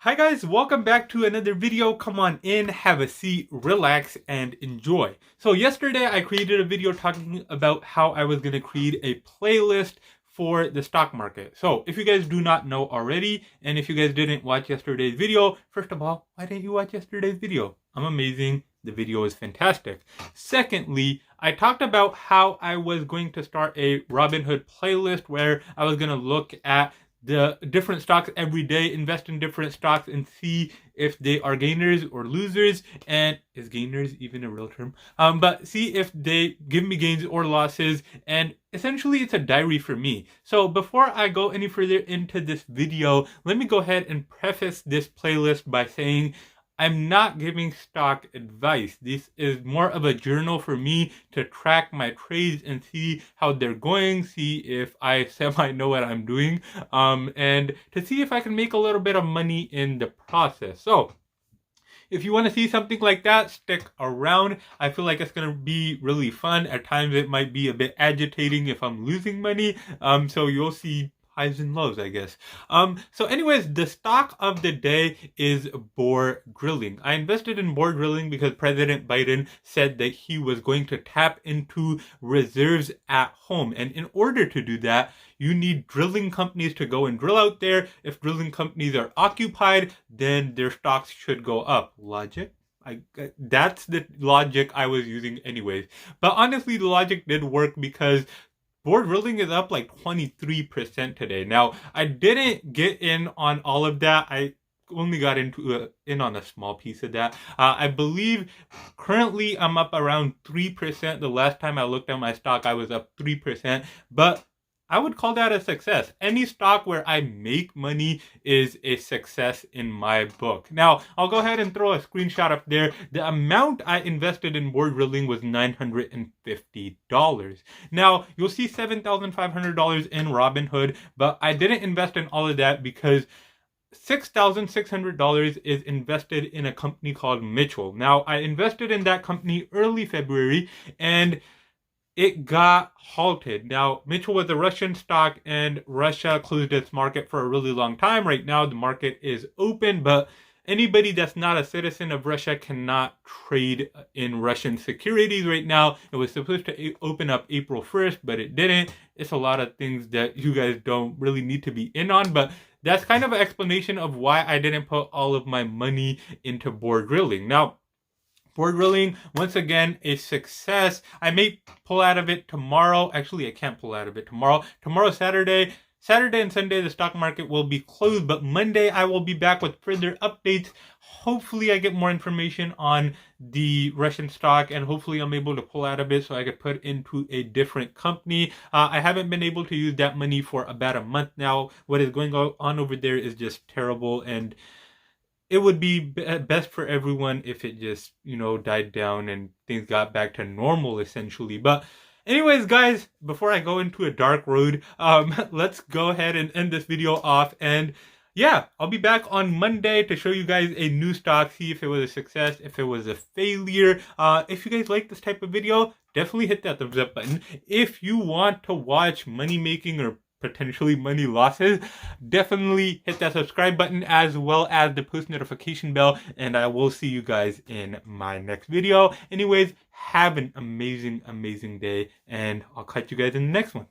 Hi guys, welcome back to another video. Come on in, have a seat, relax, and enjoy. So yesterday I created a video talking about how I was going to create a playlist for the stock market. So if you guys do not know already, and if you guys didn't watch yesterday's video, first of all, why didn't you watch yesterday's video? I'm amazing. The video is fantastic. Secondly, I talked about how I was going to start a Robinhood playlist where I was going to look at the different stocks every day, invest in different stocks and see if they are gainers or losers. And is gainers even a real term? But see if they give me gains or losses. And essentially it's a diary for me. So before I go any further into this video, let me go ahead and preface this playlist by saying I'm not giving stock advice. This is more of a journal for me to track my trades and see how they're going, see if I semi know what I'm doing, and to see if I can make a little bit of money in the process. So if you want to see something like that, stick around. I feel like it's going to be really fun. At times it might be a bit agitating if I'm losing money. So you'll see highs and lows, I guess. So anyways, the stock of the day is Borr Drilling. I invested in Borr Drilling because President Biden said that he was going to tap into reserves at home. And in order to do that, you need drilling companies to go and drill out there. If drilling companies are occupied, then their stocks should go up. Logic? That's the logic I was using anyways. But honestly, the logic did work because Borr Drilling is up like 23% today. Now, I didn't get in on all of that. I only got in on a small piece of that. I believe currently I'm up around 3%. The last time I looked at my stock, I was up 3%. But I would call that a success. Any stock where I make money is a success in my book. Now, I'll go ahead and throw a screenshot up there. The amount I invested in Borr Drilling was $950. Now, you'll see $7,500 in Robinhood, but I didn't invest in all of that because $6,600 is invested in a company called Mitchell. Now, I invested in that company early February, and it got halted. Now, Mitchell was a Russian stock and Russia closed its market for a really long time. Right now, the market is open, but anybody that's not a citizen of Russia cannot trade in Russian securities right now. It was supposed to open up April 1st, but it didn't. It's a lot of things that you guys don't really need to be in on, but that's kind of an explanation of why I didn't put all of my money into Borr Drilling. Now, Borr Drilling, once again, a success. I may pull out of it tomorrow. Actually, I can't pull out of it tomorrow. Tomorrow, Saturday and Sunday, the stock market will be closed. But Monday, I will be back with further updates. Hopefully, I get more information on the Russian stock. And hopefully, I'm able to pull out of it so I could put into a different company. I haven't been able to use that money for about a month now. What is going on over there is just terrible. And it would be best for everyone if it just, died down and things got back to normal, essentially. But anyways, guys, before I go into a dark road, let's go ahead and end this video off. And yeah, I'll be back on Monday to show you guys a new stock, see if it was a success, if it was a failure. If you guys like this type of video, definitely hit that thumbs up button. If you want to watch money making or potentially money losses, definitely hit that subscribe button as well as the post notification bell, and I will see you guys in my next video. Anyways, have an amazing day, and I'll catch you guys in the next one.